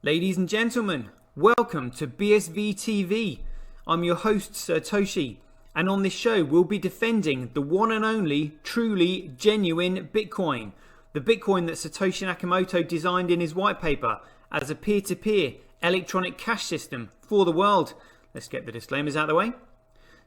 Ladies and gentlemen, welcome to BSV TV. I'm your host Satoshi, and on this show we'll be defending the one and only, truly genuine Bitcoin. The Bitcoin that Satoshi Nakamoto designed in his white paper as a peer-to-peer electronic cash system for the world. Let's get the disclaimers out of the way.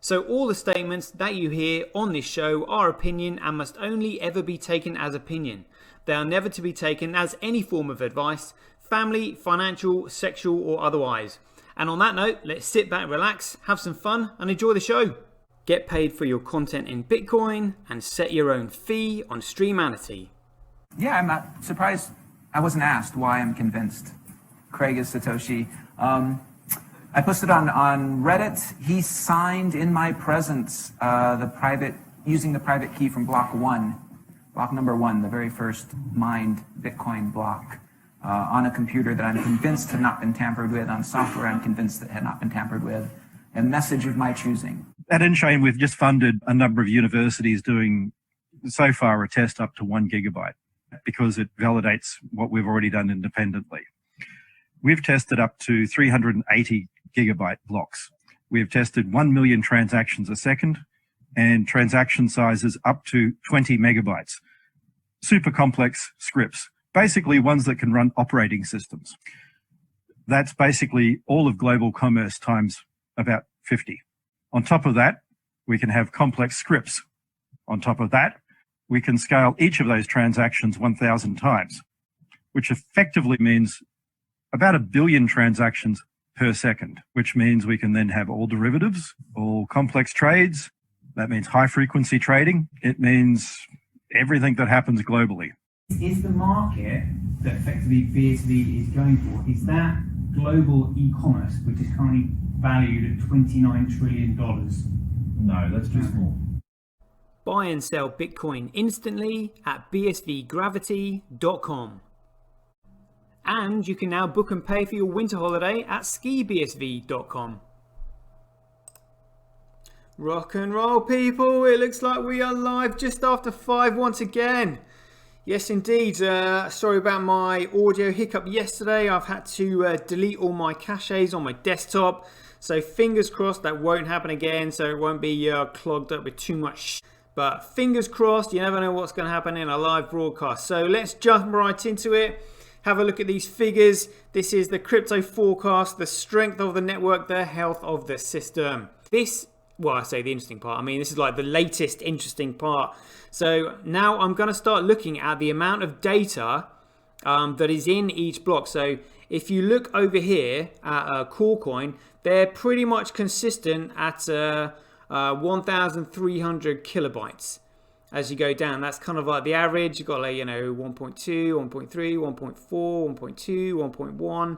So all the statements that you hear on this show are opinion and must only ever be taken as opinion. They are never to be taken as any form of advice, family, financial, sexual or otherwise. And on that note, let's sit back, relax, have some fun and enjoy the show. Get paid for your content in Bitcoin and set your own fee on Streamanity. Yeah, I'm not surprised I wasn't asked why I'm convinced. Craig is Satoshi. I posted on Reddit. He signed in my presence using the private key from block number one, the very first mined Bitcoin block, on a computer that I'm convinced had not been tampered with, on software I'm convinced that had not been tampered with, a message of my choosing. At InChain, we've just funded a number of universities doing, so far, a test up to 1 gigabyte because it validates what we've already done independently. We've tested up to 380 gigabyte blocks. We've tested 1 million transactions a second and transaction sizes up to 20 megabytes. Super complex scripts, basically ones that can run operating systems. That's basically all of global commerce times about 50. On top of that, we can have complex scripts. On top of that, we can scale each of those transactions 1,000 times, which effectively means about 1 billion transactions per second, which means we can then have all derivatives, all complex trades. That means high frequency trading. It means everything that happens globally. Is the market that effectively BSV is going for, is that global e-commerce, which is currently valued at $29 trillion? No, that's too small. Buy and sell Bitcoin instantly at bsvgravity.com. And you can now book and pay for your winter holiday at skibsv.com. Rock and roll, people. It looks like we are live just after 5 once again. Yes, indeed. Sorry about my audio hiccup yesterday. I've had to delete all my caches on my desktop. So fingers crossed that won't happen again. So it won't be clogged up with too much. But fingers crossed, you never know what's going to happen in a live broadcast. So let's jump right into it. Have a look at these figures. This is the crypto forecast, the strength of the network, the health of the system. Well, I say the interesting part. I mean, this is like the latest interesting part. So now I'm going to start looking at the amount of data that is in each block. So if you look over here at CoolCoin, they're pretty much consistent at 1,300 kilobytes. As you go down, that's kind of like the average. You've got like, 1.2, 1.3, 1.4, 1.2,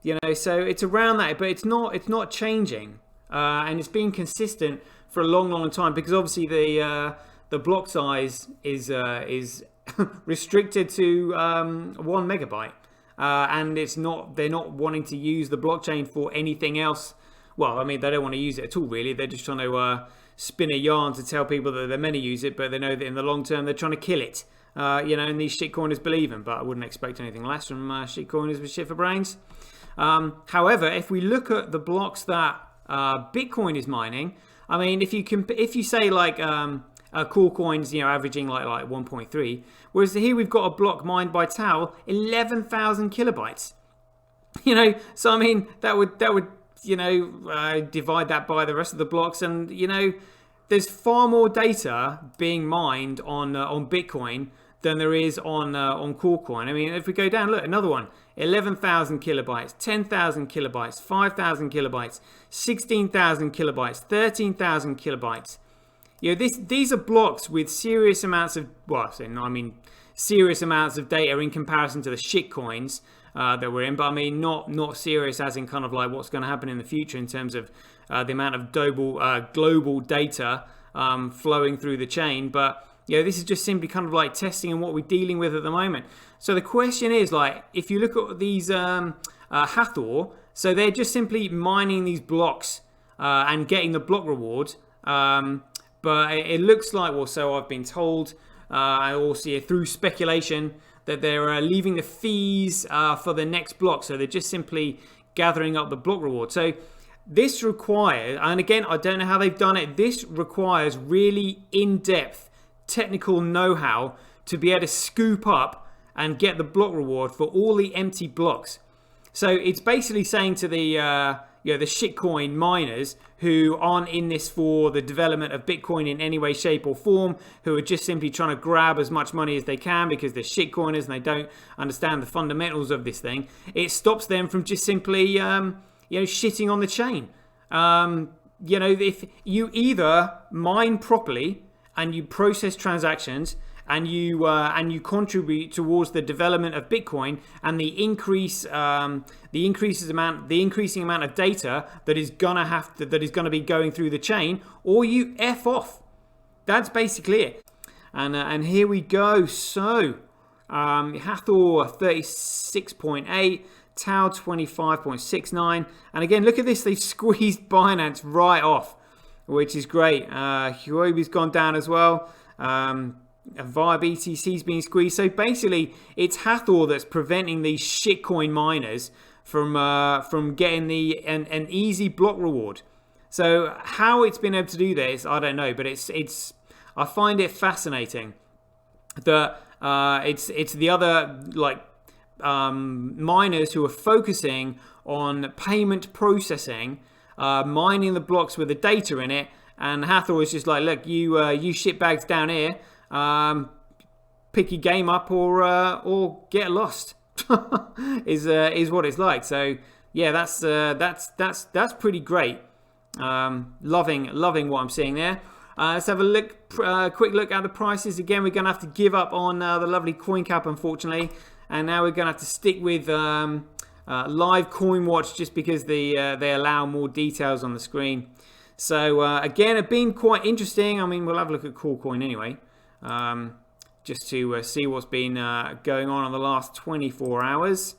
1.1, so it's around that, but it's not changing. And it's been consistent for a long time because obviously the block size is restricted to 1 megabyte, and they're not wanting to use the blockchain for anything else. Well, I mean, they don't want to use it at all, really. They're just trying to spin a yarn to tell people that they're meant to use it, but they know that in the long term they're trying to kill it. And these shitcoiners believe them, but I wouldn't expect anything less from shitcoiners with shit for brains. However, if we look at the blocks that Bitcoin is mining, I mean, if you say like CoolCoin's averaging like 1.3, whereas here we've got a block mined by Tau 11,000 kilobytes. So I mean that would divide that by the rest of the blocks, and there's far more data being mined on Bitcoin than there is on CoolCoin. I mean, if we go down, look, another one, 11,000 kilobytes, 10,000 kilobytes, 5,000 kilobytes, 16,000 kilobytes, 13,000 kilobytes. These are blocks with serious amounts of, serious amounts of data in comparison to the shitcoins that we're in, but I mean not serious as in kind of like what's going to happen in the future in terms of the amount of global data flowing through the chain. But this is just simply kind of like testing and what we're dealing with at the moment. So the question is, like, if you look at these Hathor, so they're just simply mining these blocks and getting the block reward. But it looks like, well, so I've been told, I also through speculation, that they're leaving the fees for the next block. So they're just simply gathering up the block reward. So this requires, and again, I don't know how they've done it, this requires really in-depth technical know-how to be able to scoop up and get the block reward for all the empty blocks. So it's basically saying to the the shitcoin miners who aren't in this for the development of Bitcoin in any way, shape or form, who are just simply trying to grab as much money as they can because they're shitcoiners and they don't understand the fundamentals of this thing. It stops them from just simply shitting on the chain. If you either mine properly and you process transactions and you contribute towards the development of Bitcoin and the increasing amount of data that is gonna be going through the chain, or you F off. That's basically it. And here we go. So Hathor 36.8, Tau 25.69, and again, look at this. They've squeezed Binance right off, which is great. Huobi's gone down as well. Via BTC's being squeezed. So basically, it's Hathor that's preventing these shitcoin miners from getting an easy block reward. So how it's been able to do this, I don't know, but it's I find it fascinating that it's the other miners who are focusing on payment processing, mining the blocks with the data in it, and Hathor is just like, look, you shitbags down here, pick your game up or get lost. is what it's like. So yeah, that's pretty great. Loving what I'm seeing there. Let's have a quick look at the prices. Again, we're gonna have to give up on the lovely CoinCap, unfortunately, and now we're gonna have to stick with live CoinWatch just because they allow more details on the screen. So again, it's been quite interesting. I mean, we'll have a look at CoolCoin anyway, just to see what's been going on the last 24 hours.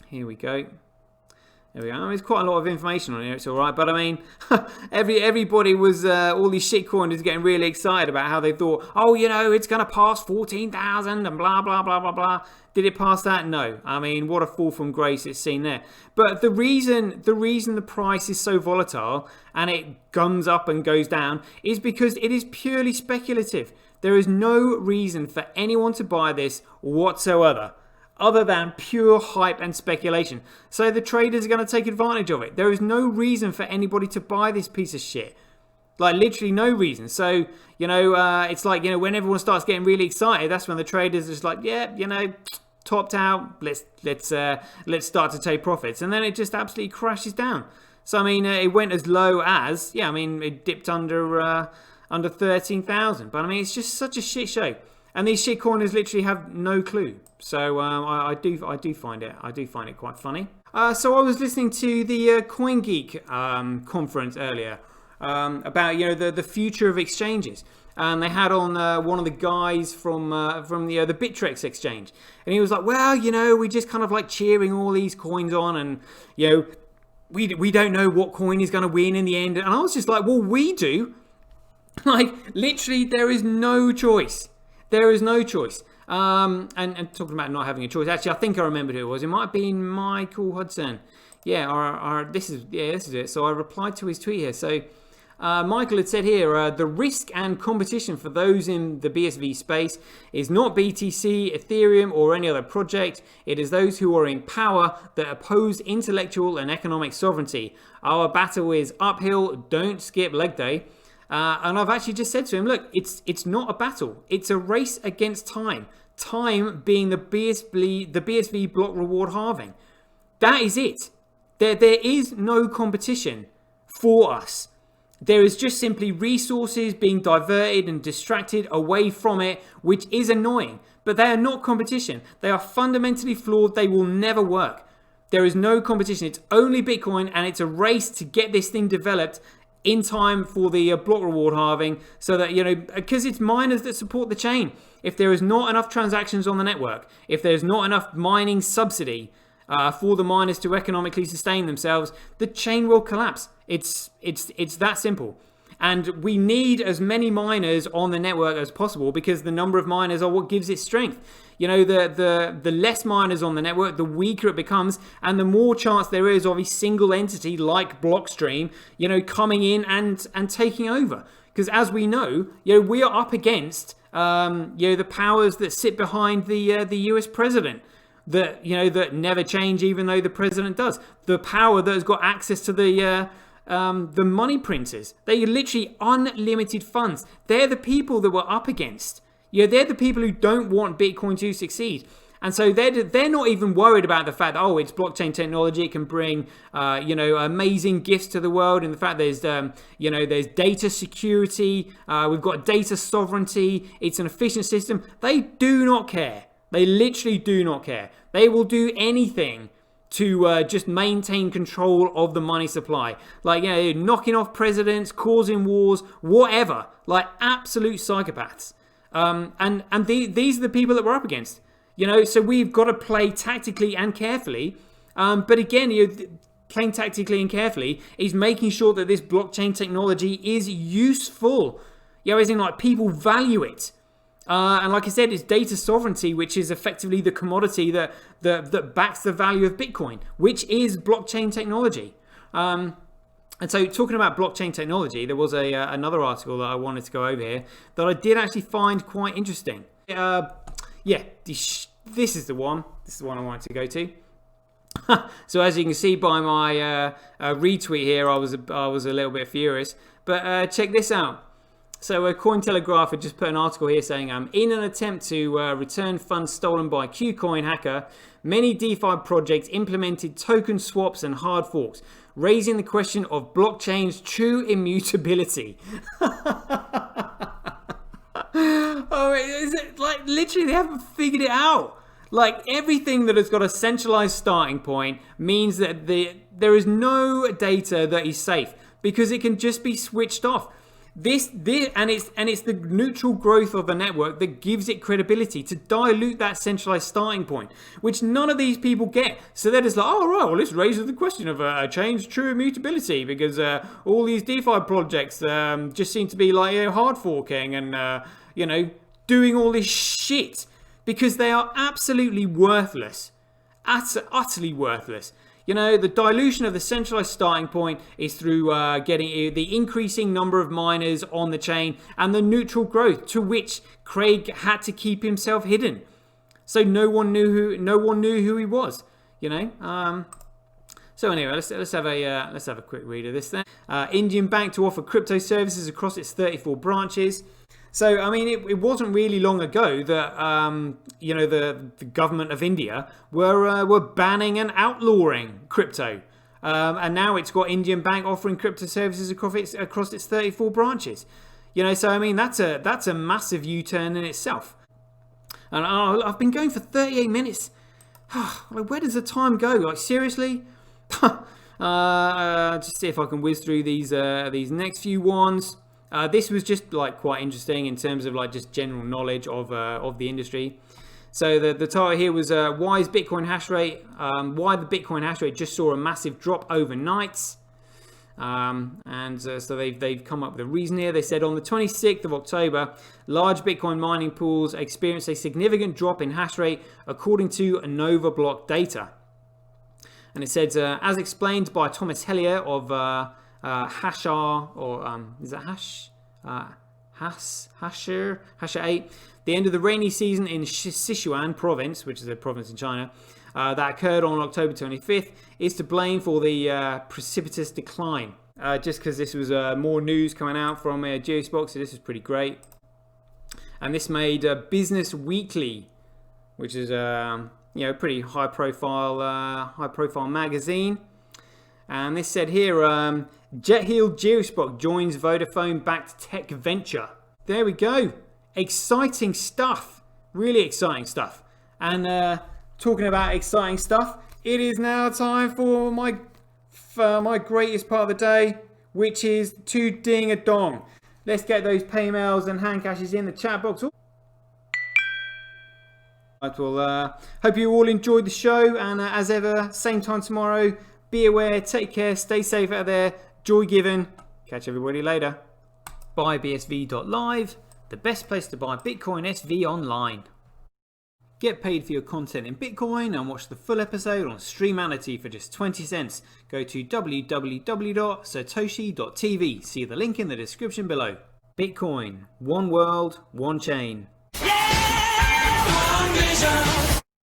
Here we go. There we go. I mean, there's quite a lot of information on here. It's all right, but I mean, everybody was all these shitcoiners getting really excited about how they thought, oh, it's going to pass 14,000 and blah blah blah blah blah. Did it pass that? No. I mean, what a fall from grace it's seen there. But the reason the price is so volatile and it guns up and goes down is because it is purely speculative. There is no reason for anyone to buy this whatsoever, other than pure hype and speculation. So the traders are going to take advantage of it. There is no reason for anybody to buy this piece of shit. Like, literally no reason. So, it's like, when everyone starts getting really excited, that's when the traders are just like, yeah, topped out, let's start to take profits. And then it just absolutely crashes down. So, I mean, it went as low as, it dipped under 13,000. But, I mean, it's just such a shit show. And these shitcoiners literally have no clue. So I do find it quite funny. So I was listening to the CoinGeek conference earlier about the future of exchanges, and they had on one of the guys from the Bittrex exchange, and he was like, well, we just kind of like cheering all these coins on, and we don't know what coin is going to win in the end. And I was just like, well, we do. Like, literally, there is no choice. There is no choice. And talking about not having a choice, actually, I think I remembered who it was. It might have been Michael Hudson. Yeah, this is it. So I replied to his tweet here. So Michael had said here, the risk and competition for those in the BSV space is not BTC, Ethereum, or any other project. It is those who are in power that oppose intellectual and economic sovereignty. Our battle is uphill. Don't skip leg day. And I've actually just said to him, look, it's not a battle. It's a race against time. Time being the BSV block reward halving. That is it. There is no competition for us. There is just simply resources being diverted and distracted away from it, which is annoying. But they are not competition. They are fundamentally flawed. They will never work. There is no competition. It's only Bitcoin, and it's a race to get this thing developed in time for the block reward halving, so that, because it's miners that support the chain. If there is not enough transactions on the network, if there's not enough mining subsidy for the miners to economically sustain themselves, the chain will collapse. It's that simple. And we need as many miners on the network as possible because the number of miners are what gives it strength. You know, the less miners on the network, the weaker it becomes, and the more chance there is of a single entity like Blockstream, you know, coming in and taking over. Because as we know, you know, we are up against, you know, the powers that sit behind the US president. That, you know, that never change even though the president does. The power that has got access to the money printers. They are literally unlimited funds. They're the people that we're up against. You know, they're the people who don't want Bitcoin to succeed. And so they're not even worried about the fact that, oh, it's blockchain technology. It can bring, you know, amazing gifts to the world. And the fact there's, you know, there's data security. We've got data sovereignty. It's an efficient system. They do not care. They literally do not care. They will do anything to just maintain control of the money supply. Like, you know, knocking off presidents, causing wars, whatever. Like, absolute psychopaths. And these are the people that we're up against. You know, so we've got to play tactically and carefully. But again, you know, playing tactically and carefully is making sure that this blockchain technology is useful. You know, as in, like, people value it. And like I said, it's data sovereignty, which is effectively the commodity that backs the value of Bitcoin, which is blockchain technology. And so talking about blockchain technology, there was another article that I wanted to go over here that I did actually find quite interesting. Yeah, this is the one. This is the one I wanted to go to. So as you can see by my retweet here, I was a little bit furious. But check this out. So Cointelegraph had just put an article here saying, in an attempt to return funds stolen by KuCoin hacker, many DeFi projects implemented token swaps and hard forks, raising the question of blockchain's true immutability. Oh, is it like literally they haven't figured it out? Like, everything that has got a centralized starting point means that there is no data that is safe because it can just be switched off. This and it's the neutral growth of the network that gives it credibility to dilute that centralized starting point, which none of these people get. So they're just like, oh right, well, this raises the question of a change true immutability because all these DeFi projects just seem to be like, you know, hard forking and you know, doing all this shit because they are absolutely worthless, utterly worthless. You know, the dilution of the centralized starting point is through getting the increasing number of miners on the chain and the neutral growth to which Craig had to keep himself hidden. So no one knew who he was, you know. So anyway, let's have a quick read of this then. Indian bank to offer crypto services across its 34 branches. So, I mean, it wasn't really long ago that, you know, the government of India were banning and outlawing crypto. And now it's got Indian Bank offering crypto services across its 34 branches. You know, so, I mean, that's a massive U-turn in itself. And I've been going for 38 minutes. Where does the time go? Like, seriously? Just see if I can whiz through these next few ones. This was just like quite interesting in terms of like just general knowledge of the industry. So the title here was why is Bitcoin hash rate? Why the Bitcoin hash rate just saw a massive drop overnight? So they've come up with a reason here. They said on the 26th of October, large Bitcoin mining pools experienced a significant drop in hash rate according to NovaBlock data. And it said as explained by Thomas Hellier of Hashar, or is that Hasher 8, the end of the rainy season in Sichuan province, which is a province in China, that occurred on October 25th, is to blame for the precipitous decline. Just because this was more news coming out from Geospot, so this is pretty great. And this made Business Weekly, which is you know, pretty high profile magazine. And this said here, Jet-heeled Geospot joins Vodafone-backed tech venture. There we go. Exciting stuff. Really exciting stuff. And talking about exciting stuff, it is now time for my greatest part of the day, which is to ding a dong. Let's get those paymails and hand cashes in the chat box. Right, well, hope you all enjoyed the show, and as ever, same time tomorrow. Be aware, take care, stay safe out there, joy given. Catch everybody later. buybsv.live, the best place to buy Bitcoin SV online. Get paid for your content in Bitcoin and watch the full episode on Streamanity for just 20 cents. Go to www.satoshi.tv. See the link in the description below. Bitcoin, one world, one chain. Yeah, one vision.